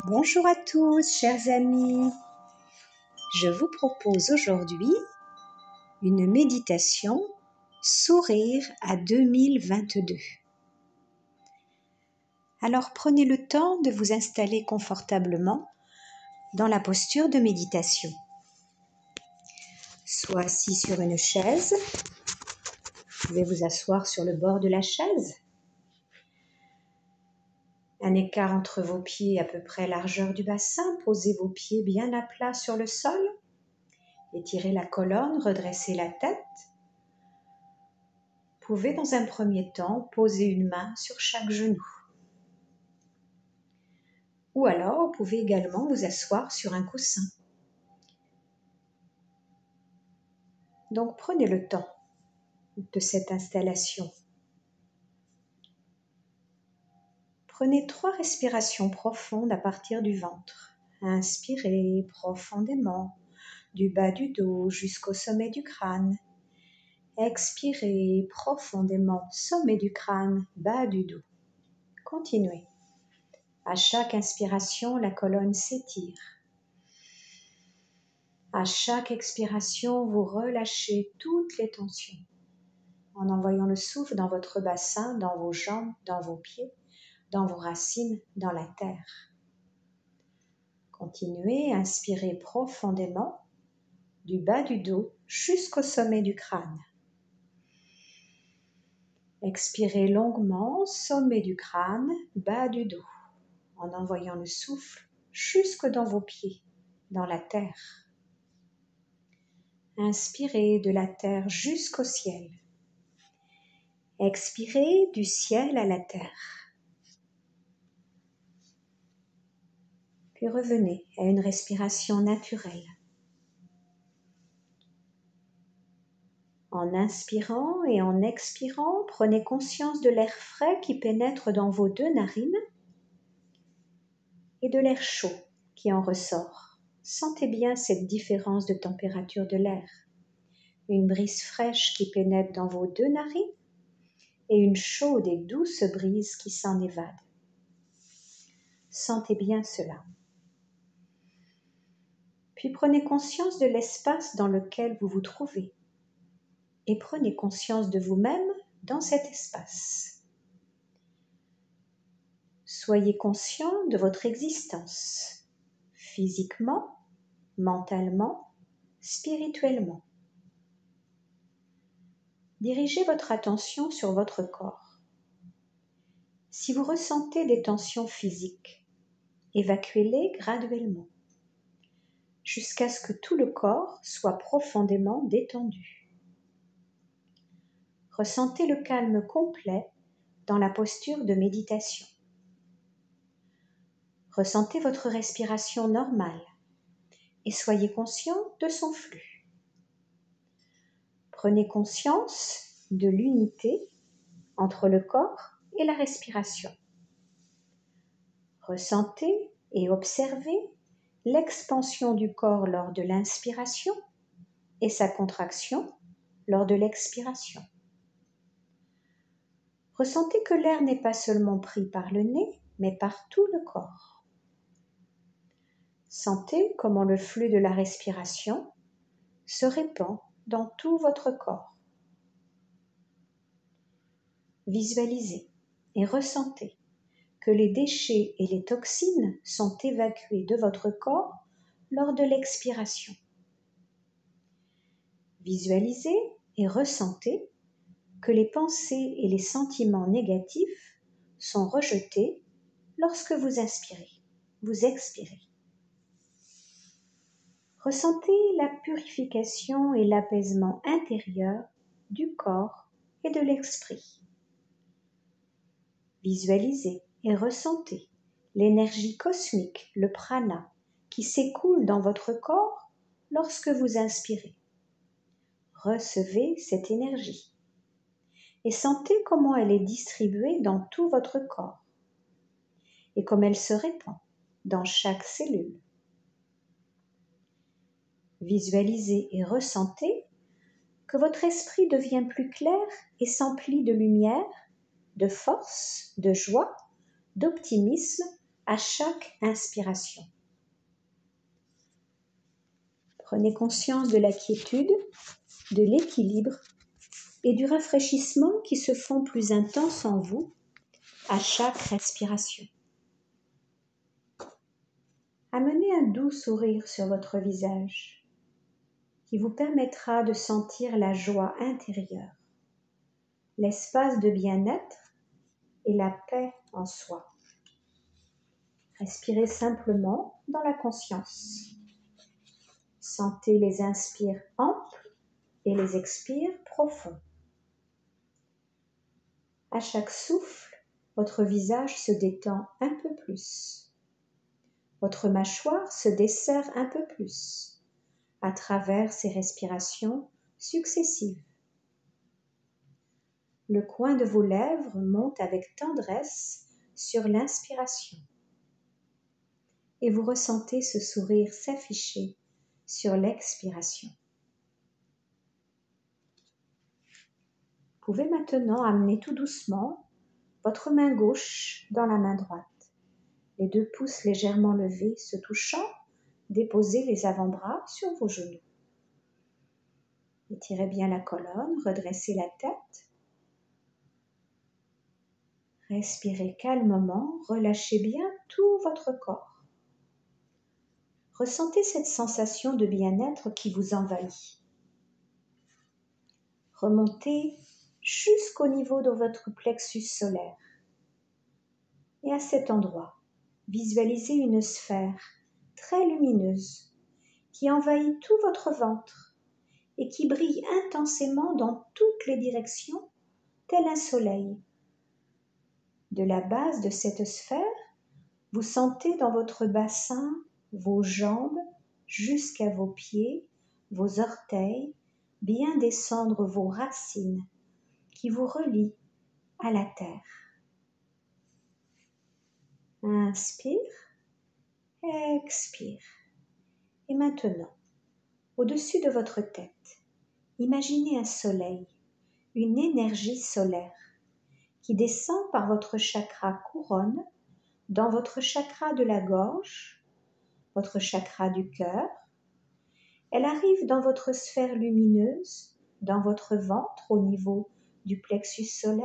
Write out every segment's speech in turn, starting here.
Bonjour à tous, chers amis. Je vous propose aujourd'hui une méditation Sourire à 2022. Alors prenez le temps de vous installer confortablement dans la posture de méditation. Soit assis sur une chaise, vous pouvez vous asseoir sur le bord de la chaise. Un écart entre vos pieds à peu près largeur du bassin, posez vos pieds bien à plat sur le sol. Étirez la colonne, redressez la tête. Vous pouvez dans un premier temps poser une main sur chaque genou. Ou alors vous pouvez également vous asseoir sur un coussin. Donc prenez le temps de cette installation. Prenez 3 respirations profondes à partir du ventre. Inspirez profondément du bas du dos jusqu'au sommet du crâne. Expirez profondément, sommet du crâne, bas du dos. Continuez. À chaque inspiration, la colonne s'étire. À chaque expiration, vous relâchez toutes les tensions en envoyant le souffle dans votre bassin, dans vos jambes, dans vos pieds, dans vos racines, dans la terre. Continuez, inspirez profondément du bas du dos jusqu'au sommet du crâne. Expirez longuement, sommet du crâne, bas du dos, en envoyant le souffle jusque dans vos pieds, dans la terre. Inspirez de la terre jusqu'au ciel. Expirez du ciel à la terre. Puis revenez à une respiration naturelle. En inspirant et en expirant, prenez conscience de l'air frais qui pénètre dans vos 2 narines et de l'air chaud qui en ressort. Sentez bien cette différence de température de l'air. Une brise fraîche qui pénètre dans vos 2 narines et une chaude et douce brise qui s'en évade. Sentez bien cela. Puis prenez conscience de l'espace dans lequel vous vous trouvez et prenez conscience de vous-même dans cet espace. Soyez conscient de votre existence, physiquement, mentalement, spirituellement. Dirigez votre attention sur votre corps. Si vous ressentez des tensions physiques, évacuez-les graduellement, jusqu'à ce que tout le corps soit profondément détendu. Ressentez le calme complet dans la posture de méditation. Ressentez votre respiration normale et soyez conscient de son flux. Prenez conscience de l'unité entre le corps et la respiration. Ressentez et observez l'expansion du corps lors de l'inspiration et sa contraction lors de l'expiration. Ressentez que l'air n'est pas seulement pris par le nez, mais par tout le corps. Sentez comment le flux de la respiration se répand dans tout votre corps. Visualisez et ressentez que les déchets et les toxines sont évacués de votre corps lors de l'expiration. Visualisez et ressentez que les pensées et les sentiments négatifs sont rejetés lorsque vous inspirez, vous expirez. Ressentez la purification et l'apaisement intérieur du corps et de l'esprit. Visualisez et ressentez l'énergie cosmique, le prana, qui s'écoule dans votre corps lorsque vous inspirez. Recevez cette énergie et sentez comment elle est distribuée dans tout votre corps et comme elle se répand dans chaque cellule. Visualisez et ressentez que votre esprit devient plus clair et s'emplit de lumière, de force, de joie, d'optimisme à chaque inspiration. Prenez conscience de la quiétude, de l'équilibre et du rafraîchissement qui se font plus intenses en vous à chaque respiration. Amenez un doux sourire sur votre visage qui vous permettra de sentir la joie intérieure, l'espace de bien-être et la paix en soi. Respirez simplement dans la conscience. Sentez les inspires amples et les expires profonds. À chaque souffle, votre visage se détend un peu plus. Votre mâchoire se desserre un peu plus à travers ces respirations successives. Le coin de vos lèvres monte avec tendresse sur l'inspiration et vous ressentez ce sourire s'afficher sur l'expiration. Vous pouvez maintenant amener tout doucement votre main gauche dans la main droite. Les 2 pouces légèrement levés se touchant, déposez les avant-bras sur vos genoux. Étirez bien la colonne, redressez la tête. Respirez calmement, relâchez bien tout votre corps. Ressentez cette sensation de bien-être qui vous envahit. Remontez jusqu'au niveau de votre plexus solaire. Et à cet endroit, visualisez une sphère très lumineuse qui envahit tout votre ventre et qui brille intensément dans toutes les directions, tel un soleil. De la base de cette sphère, vous sentez dans votre bassin vos jambes jusqu'à vos pieds, vos orteils, bien descendre vos racines qui vous relient à la terre. Inspire, expire. Et maintenant, au-dessus de votre tête, imaginez un soleil, une énergie solaire qui descend par votre chakra couronne, dans votre chakra de la gorge, votre chakra du cœur. Elle arrive dans votre sphère lumineuse, dans votre ventre au niveau du plexus solaire,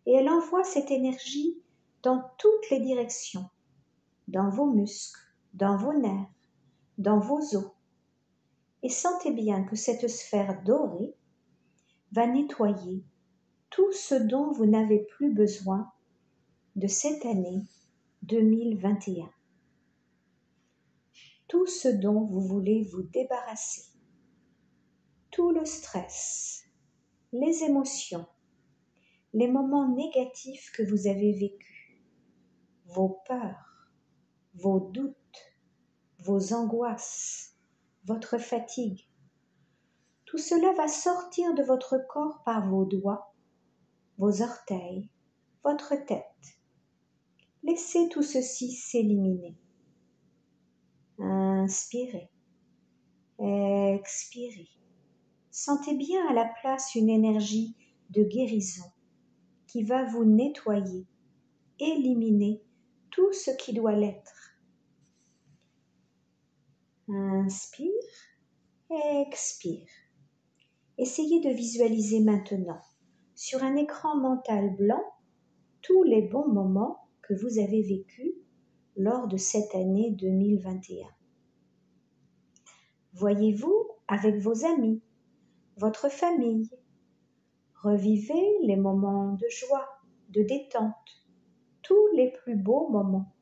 et elle envoie cette énergie dans toutes les directions, dans vos muscles, dans vos nerfs, dans vos os. Et sentez bien que cette sphère dorée va nettoyer tout ce dont vous n'avez plus besoin de cette année 2021. Tout ce dont vous voulez vous débarrasser. Tout le stress, les émotions, les moments négatifs que vous avez vécus, vos peurs, vos doutes, vos angoisses, votre fatigue. Tout cela va sortir de votre corps par vos doigts, vos orteils, votre tête. Laissez tout ceci s'éliminer. Inspirez, expirez. Sentez bien à la place une énergie de guérison qui va vous nettoyer, éliminer tout ce qui doit l'être. Inspire, expire. Essayez de visualiser maintenant, sur un écran mental blanc, tous les bons moments que vous avez vécus lors de cette année 2021. Voyez-vous avec vos amis, votre famille. Revivez les moments de joie, de détente, tous les plus beaux moments.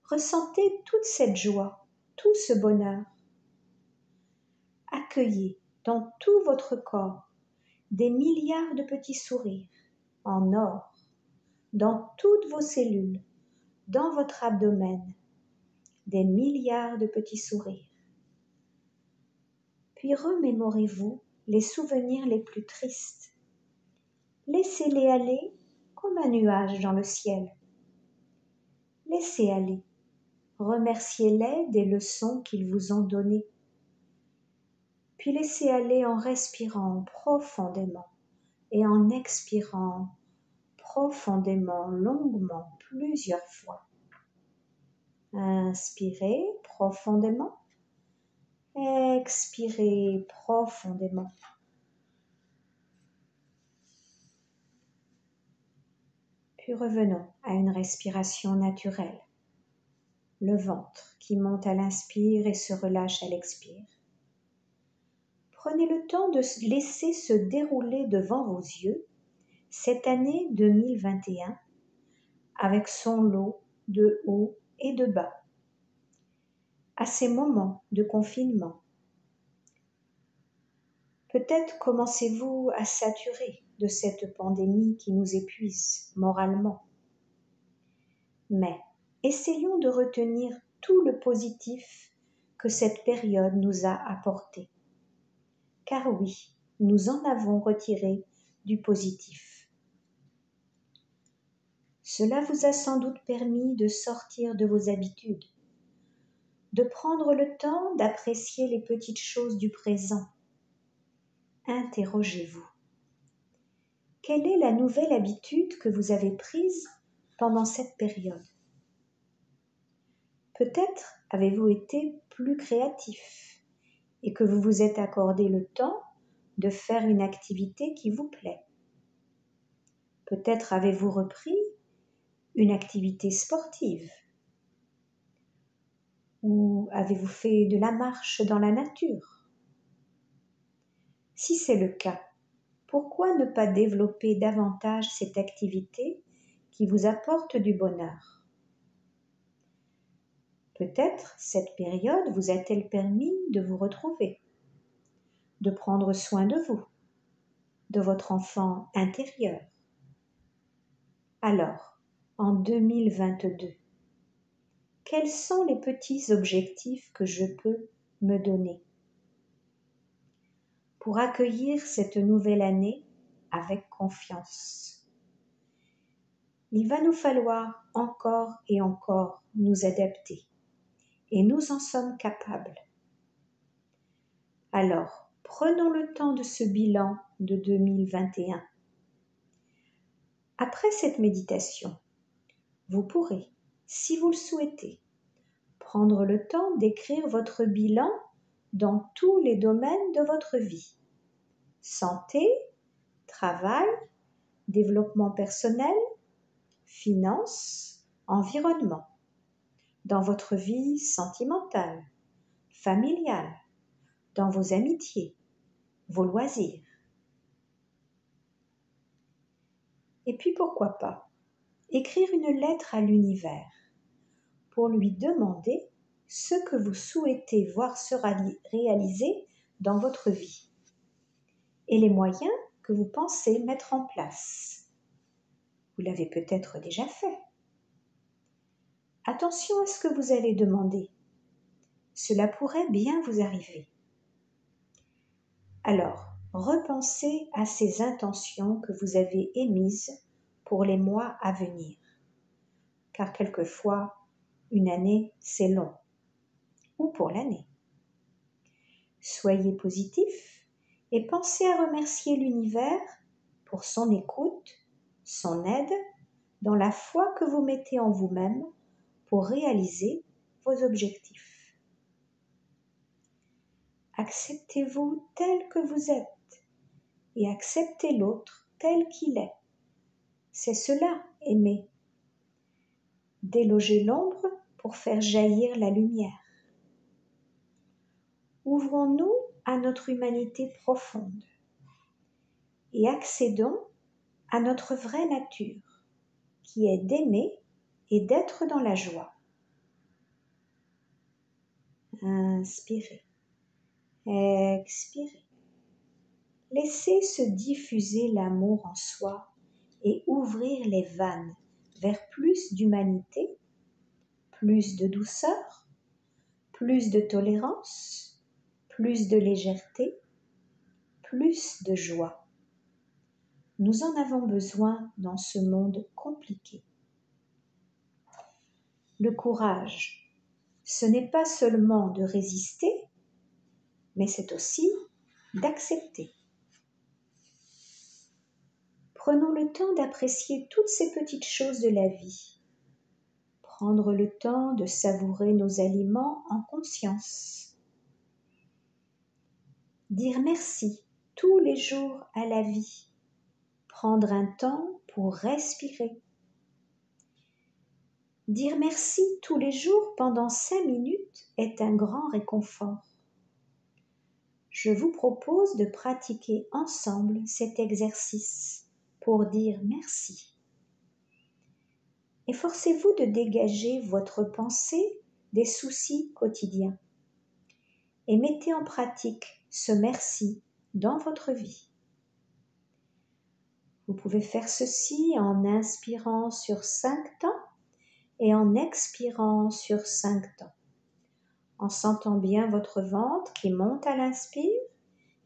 Ressentez toute cette joie, tout ce bonheur. Accueillez dans tout votre corps des milliards de petits sourires en or, dans toutes vos cellules, dans votre abdomen, des milliards de petits sourires. Puis remémorez-vous les souvenirs les plus tristes. Laissez-les aller comme un nuage dans le ciel. Laissez aller. Remerciez-les des leçons qu'ils vous ont données. Puis laissez aller en respirant profondément et en expirant profondément, longuement, plusieurs fois. Inspirez profondément. Expirez profondément. Puis revenons à une respiration naturelle. Le ventre qui monte à l'inspire et se relâche à l'expire. Prenez le temps de laisser se dérouler devant vos yeux cette année 2021 avec son lot de hauts et de bas. À ces moments de confinement, peut-être commencez-vous à saturer de cette pandémie qui nous épuise moralement. Mais essayons de retenir tout le positif que cette période nous a apporté. Car oui, nous en avons retiré du positif. Cela vous a sans doute permis de sortir de vos habitudes, de prendre le temps d'apprécier les petites choses du présent. Interrogez-vous. Quelle est la nouvelle habitude que vous avez prise pendant cette période? Peut-être avez-vous été plus créatif et que vous vous êtes accordé le temps de faire une activité qui vous plaît. Peut-être avez-vous repris une activité sportive ou avez-vous fait de la marche dans la nature? Si c'est le cas, pourquoi ne pas développer davantage cette activité qui vous apporte du bonheur? Peut-être cette période vous a-t-elle permis de vous retrouver, de prendre soin de vous, de votre enfant intérieur. Alors, en 2022, quels sont les petits objectifs que je peux me donner pour accueillir cette nouvelle année avec confiance? Il va nous falloir encore et encore nous adapter et nous en sommes capables. Alors, prenons le temps de ce bilan de 2021. Après cette méditation, vous pourrez, si vous le souhaitez, prendre le temps d'écrire votre bilan dans tous les domaines de votre vie. Santé, travail, développement personnel, finances, environnement. Dans votre vie sentimentale, familiale, dans vos amitiés, vos loisirs. Et puis pourquoi pas écrire une lettre à l'univers pour lui demander ce que vous souhaitez voir se réaliser dans votre vie et les moyens que vous pensez mettre en place. Vous l'avez peut-être déjà fait. Attention à ce que vous allez demander. Cela pourrait bien vous arriver. Alors, repensez à ces intentions que vous avez émises pour les mois à venir. Car quelquefois, une année, c'est long. Ou pour l'année. Soyez positif et pensez à remercier l'univers pour son écoute, son aide, dans la foi que vous mettez en vous-même pour réaliser vos objectifs. Acceptez-vous tel que vous êtes et acceptez l'autre tel qu'il est. C'est cela, aimer. Déloger l'ombre pour faire jaillir la lumière. Ouvrons-nous à notre humanité profonde et accédons à notre vraie nature, qui est d'aimer et d'être dans la joie. Inspirez, expirez. Laissez se diffuser l'amour en soi et ouvrir les vannes vers plus d'humanité, plus de douceur, plus de tolérance, plus de légèreté, plus de joie. Nous en avons besoin dans ce monde compliqué. Le courage, ce n'est pas seulement de résister, mais c'est aussi d'accepter. Prenons le temps d'apprécier toutes ces petites choses de la vie. Prendre le temps de savourer nos aliments en conscience. Dire merci tous les jours à la vie. Prendre un temps pour respirer. Dire merci tous les jours pendant 5 minutes est un grand réconfort. Je vous propose de pratiquer ensemble cet exercice pour dire merci. Efforcez-vous de dégager votre pensée des soucis quotidiens et mettez en pratique ce merci dans votre vie. Vous pouvez faire ceci en inspirant sur 5 temps et en expirant sur 5 temps, en sentant bien votre ventre qui monte à l'inspire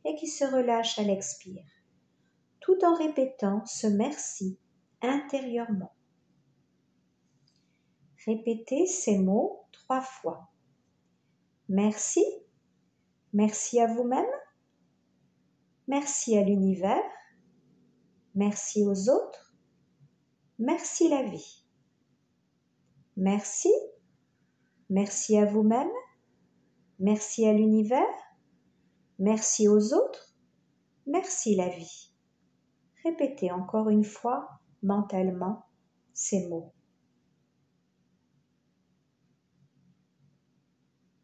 et qui se relâche à l'expire, tout en répétant ce merci intérieurement. Répétez ces mots 3 fois. Merci, merci à vous-même, merci à l'univers, merci aux autres, merci la vie. Merci, merci à vous-même, merci à l'univers, merci aux autres, merci la vie. Répétez encore une fois mentalement ces mots.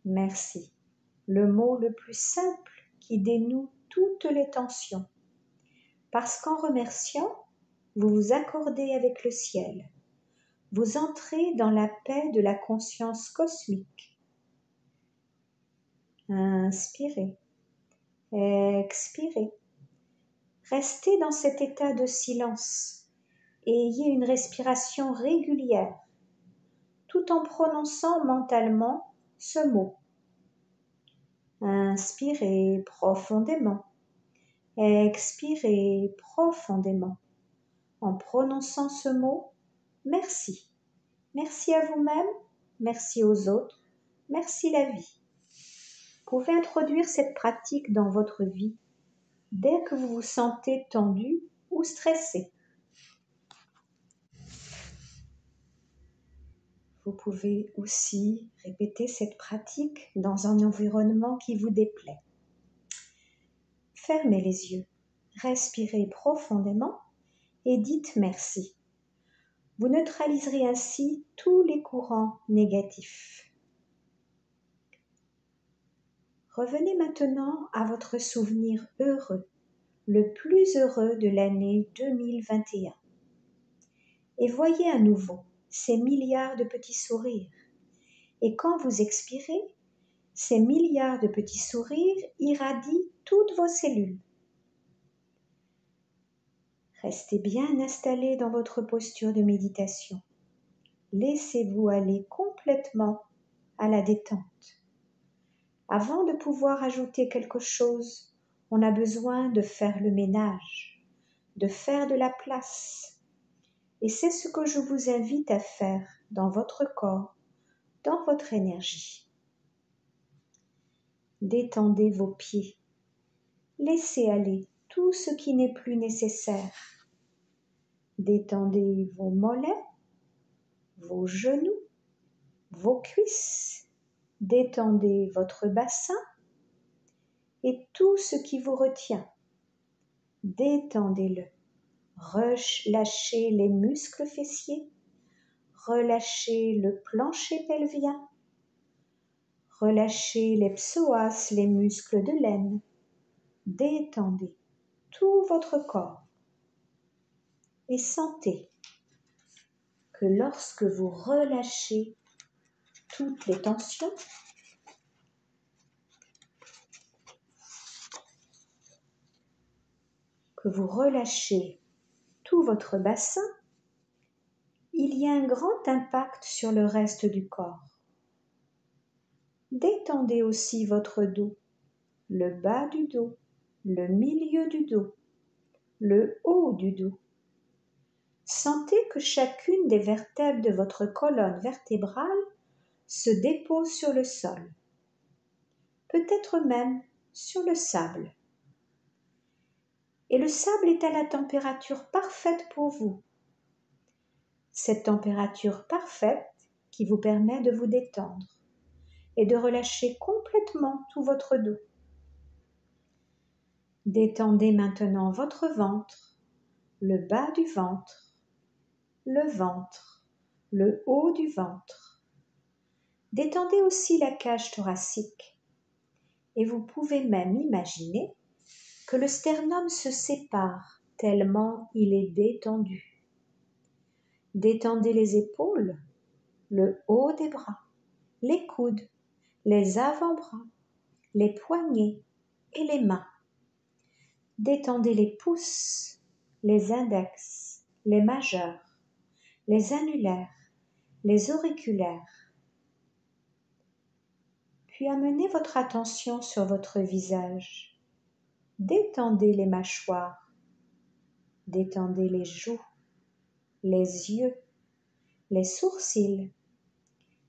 Merci, le mot le plus simple qui dénoue toutes les tensions. Parce qu'en remerciant, vous vous accordez avec le ciel. Vous entrez dans la paix de la conscience cosmique. Inspirez, expirez. Restez dans cet état de silence et ayez une respiration régulière, tout en prononçant mentalement ce mot. Inspirez profondément, expirez profondément, en prononçant ce mot « merci ». Merci à vous-même, merci aux autres, merci la vie. Vous pouvez introduire cette pratique dans votre vie dès que vous vous sentez tendu ou stressé. Vous pouvez aussi répéter cette pratique dans un environnement qui vous déplaît. Fermez les yeux, respirez profondément et dites merci. Vous neutraliserez ainsi tous les courants négatifs. Revenez maintenant à votre souvenir heureux, le plus heureux de l'année 2021. Et voyez à nouveau ces milliards de petits sourires. Et quand vous expirez, ces milliards de petits sourires irradient toutes vos cellules. Restez bien installé dans votre posture de méditation. Laissez-vous aller complètement à la détente. Avant de pouvoir ajouter quelque chose, on a besoin de faire le ménage, de faire de la place. Et c'est ce que je vous invite à faire dans votre corps, dans votre énergie. Détendez vos pieds. Laissez aller tout ce qui n'est plus nécessaire. Détendez vos mollets, vos genoux, vos cuisses. Détendez votre bassin et tout ce qui vous retient. Détendez-le. Relâchez les muscles fessiers. Relâchez le plancher pelvien. Relâchez les psoas, les muscles de l'aine. Détendez tout votre corps. Et sentez que lorsque vous relâchez toutes les tensions, que vous relâchez tout votre bassin, il y a un grand impact sur le reste du corps. Détendez aussi votre dos, le bas du dos, le milieu du dos, le haut du dos. Sentez que chacune des vertèbres de votre colonne vertébrale se dépose sur le sol, peut-être même sur le sable. et le sable est à la température parfaite pour vous. Cette température parfaite qui vous permet de vous détendre et de relâcher complètement tout votre dos. Détendez maintenant votre ventre, le bas du ventre, le haut du ventre. Détendez aussi la cage thoracique et vous pouvez même imaginer que le sternum se sépare tellement il est détendu. Détendez les épaules, le haut des bras, les coudes, les avant-bras, les poignets et les mains. Détendez les pouces, les index, les majeurs, les annulaires, les auriculaires. Puis amenez votre attention sur votre visage. Détendez les mâchoires, détendez les joues, les yeux, les sourcils,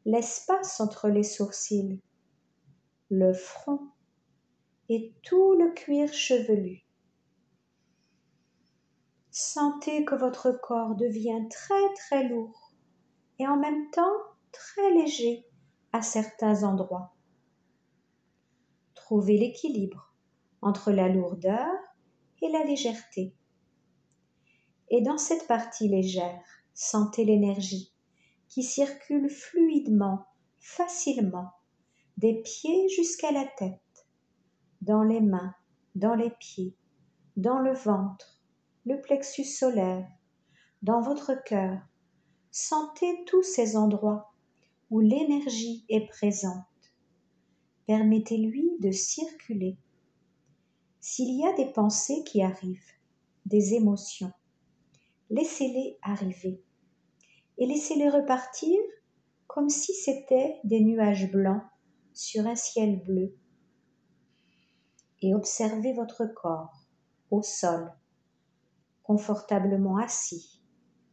l'espace entre les sourcils, le front et tout le cuir chevelu. Sentez que votre corps devient très très lourd et en même temps très léger à certains endroits. Trouvez l'équilibre entre la lourdeur et la légèreté. Et dans cette partie légère, sentez l'énergie qui circule fluidement, facilement, des pieds jusqu'à la tête, dans les mains, dans les pieds, dans le ventre, le plexus solaire, dans votre cœur. Sentez tous ces endroits où l'énergie est présente. Permettez-lui de circuler. S'il y a des pensées qui arrivent, des émotions, laissez-les arriver et laissez-les repartir comme si c'étaient des nuages blancs sur un ciel bleu. Et observez votre corps au sol, confortablement assis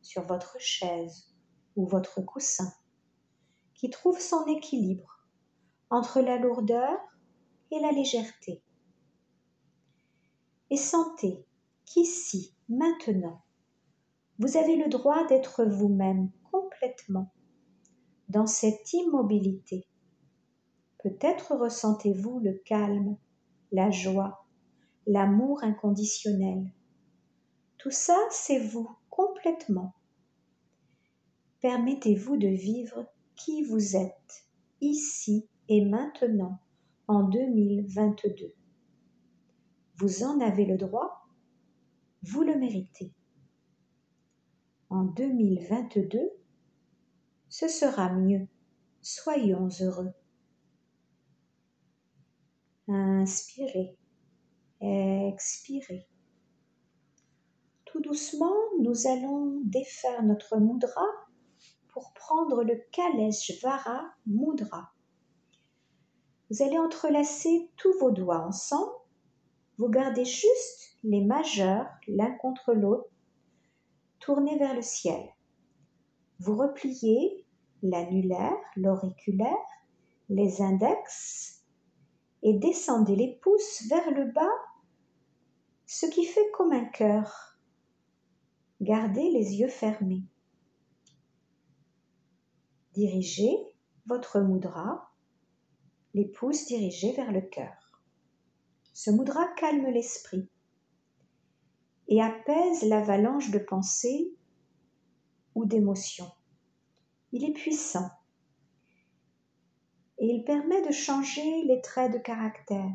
sur votre chaise ou votre coussin, qui trouve son équilibre entre la lourdeur et la légèreté. Et sentez qu'ici, maintenant, vous avez le droit d'être vous-même complètement dans cette immobilité. Peut-être ressentez-vous le calme, la joie, l'amour inconditionnel. Tout ça, c'est vous complètement. Permettez-vous de vivre qui vous êtes, ici et maintenant, en 2022. Vous en avez le droit, vous le méritez. En 2022, ce sera mieux. Soyons heureux. Inspirez, expirez. Tout doucement, nous allons défaire notre mudra pour prendre le Kaleshvara Mudra. Vous allez entrelacer tous vos doigts ensemble. Vous gardez juste les majeurs l'un contre l'autre, tournés vers le ciel. Vous repliez l'annulaire, l'auriculaire, les index et descendez les pouces vers le bas, ce qui fait comme un cœur. Gardez les yeux fermés. Dirigez votre mudra, les pouces dirigés vers le cœur. Ce mudra calme l'esprit et apaise l'avalanche de pensées ou d'émotions. Il est puissant et il permet de changer les traits de caractère.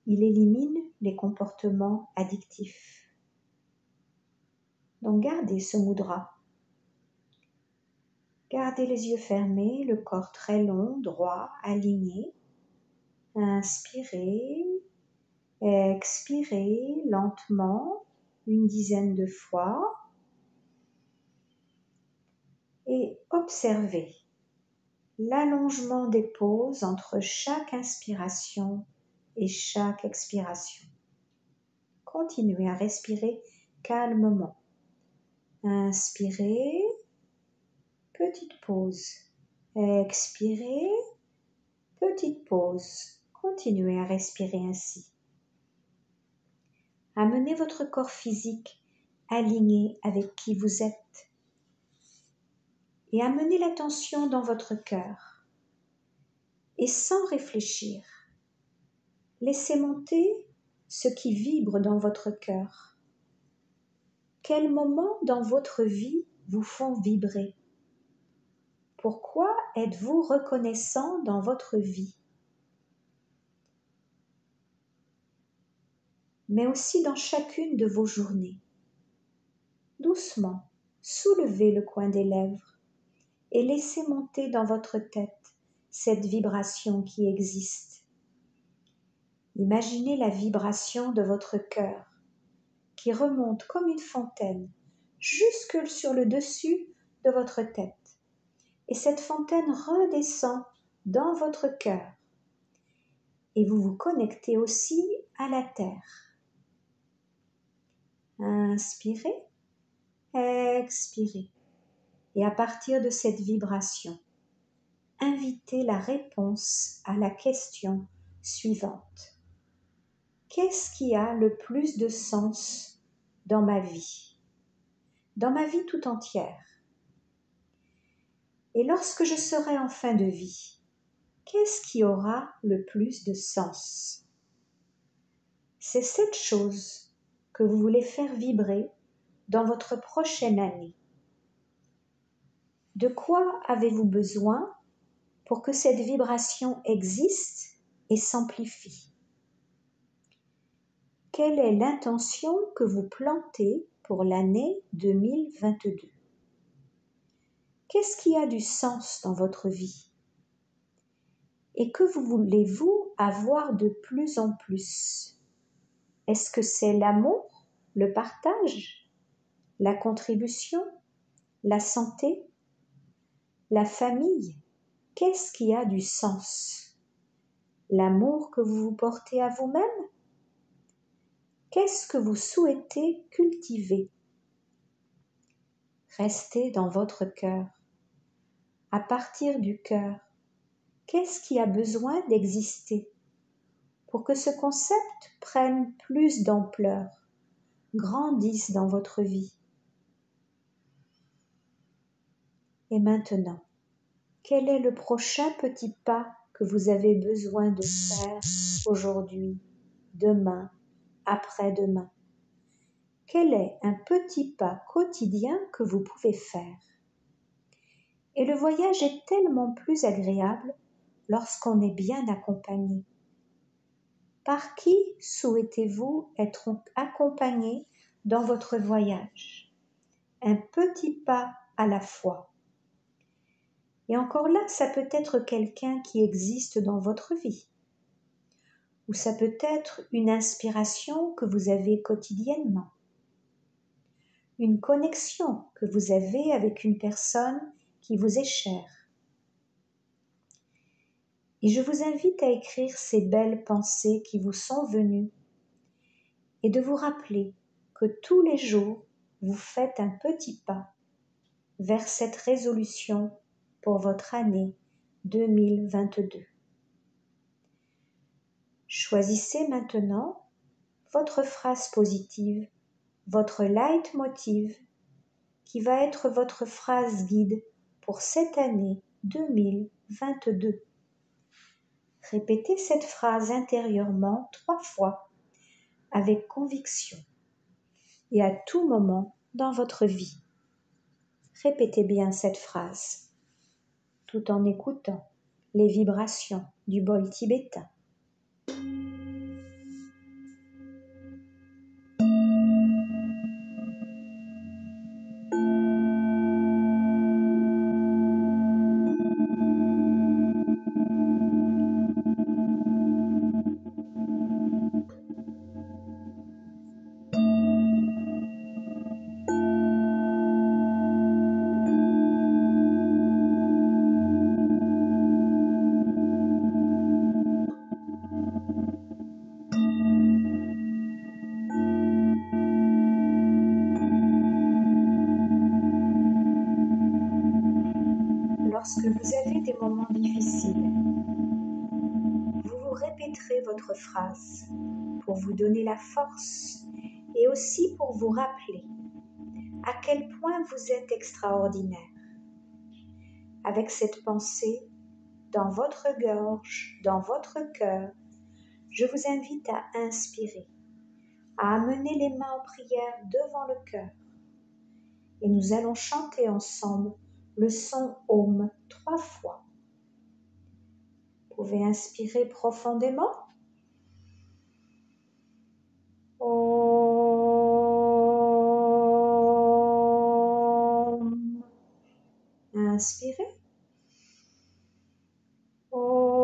Il élimine les comportements addictifs. Donc gardez ce mudra. Gardez les yeux fermés, le corps très long, droit, aligné. Inspirez, expirez lentement, une dizaine de fois. Et observez l'allongement des pauses entre chaque inspiration et chaque expiration. Continuez à respirer calmement. Inspirez, petite pause. Expirez, petite pause. Continuez à respirer ainsi. Amenez votre corps physique aligné avec qui vous êtes et amenez l'attention dans votre cœur. Et sans réfléchir, laissez monter ce qui vibre dans votre cœur. Quels moments dans votre vie vous font vibrer? Pourquoi êtes-vous reconnaissant dans votre vie? Mais aussi dans chacune de vos journées. Doucement, soulevez le coin des lèvres et laissez monter dans votre tête cette vibration qui existe. Imaginez la vibration de votre cœur qui remonte comme une fontaine jusque sur le dessus de votre tête. Et cette fontaine redescend dans votre cœur. Et vous vous connectez aussi à la terre. Inspirez, expirez. Et à partir de cette vibration, invitez la réponse à la question suivante. Qu'est-ce qui a le plus de sens dans ma vie? Dans ma vie tout entière. Et lorsque je serai en fin de vie, qu'est-ce qui aura le plus de sens? C'est cette chose que vous voulez faire vibrer dans votre prochaine année. De quoi avez-vous besoin pour que cette vibration existe et s'amplifie? Quelle est l'intention que vous plantez pour l'année 2022? Qu'est-ce qui a du sens dans votre vie? Et que voulez-vous avoir de plus en plus? Est-ce que c'est l'amour, le partage, la contribution, la santé, la famille? Qu'est-ce qui a du sens? L'amour que vous vous portez à vous-même? Qu'est-ce que vous souhaitez cultiver? Restez dans votre cœur. À partir du cœur, qu'est-ce qui a besoin d'exister pour que ce concept prenne plus d'ampleur, grandisse dans votre vie? Et maintenant, quel est le prochain petit pas que vous avez besoin de faire aujourd'hui, demain, après-demain? Quel est un petit pas quotidien que vous pouvez faire? Et le voyage est tellement plus agréable lorsqu'on est bien accompagné. Par qui souhaitez-vous être accompagné dans votre voyage? Un petit pas à la fois. Et encore là, ça peut être quelqu'un qui existe dans votre vie. Ou ça peut être une inspiration que vous avez quotidiennement. Une connexion que vous avez avec une personne qui vous est chère. Et je vous invite à écrire ces belles pensées qui vous sont venues et de vous rappeler que tous les jours, vous faites un petit pas vers cette résolution pour votre année 2022. Choisissez maintenant votre phrase positive, votre leitmotiv, qui va être votre phrase guide pour cette année 2022. Répétez cette phrase intérieurement 3 fois avec conviction et à tout moment dans votre vie. Répétez bien cette phrase tout en écoutant les vibrations du bol tibétain. Lorsque vous avez des moments difficiles, vous vous répéterez votre phrase pour vous donner la force et aussi pour vous rappeler à quel point vous êtes extraordinaire. Avec cette pensée dans votre gorge, dans votre cœur, je vous invite à inspirer, à amener les mains en prière devant le cœur. Et nous allons chanter ensemble le son Om 3 fois. Vous pouvez inspirer profondément. Om. Inspirez. Om.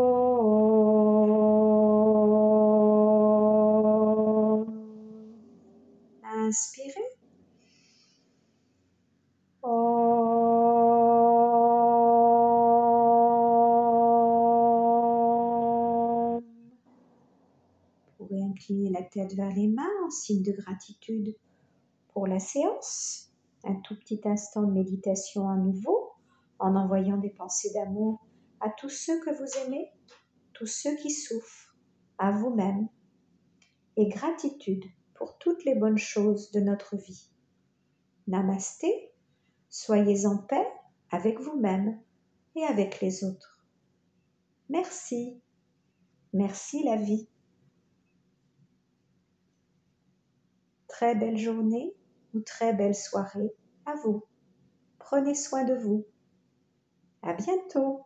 Inspirez. Om. Vous pouvez incliner la tête vers les mains en signe de gratitude pour la séance. Un tout petit instant de méditation à nouveau, en envoyant des pensées d'amour à tous ceux que vous aimez, tous ceux qui souffrent, à vous-même, et gratitude pour toutes les bonnes choses de notre vie. Namasté, soyez en paix avec vous-même et avec les autres. Merci, merci la vie. Très belle journée ou très belle soirée à vous. Prenez soin de vous. À bientôt.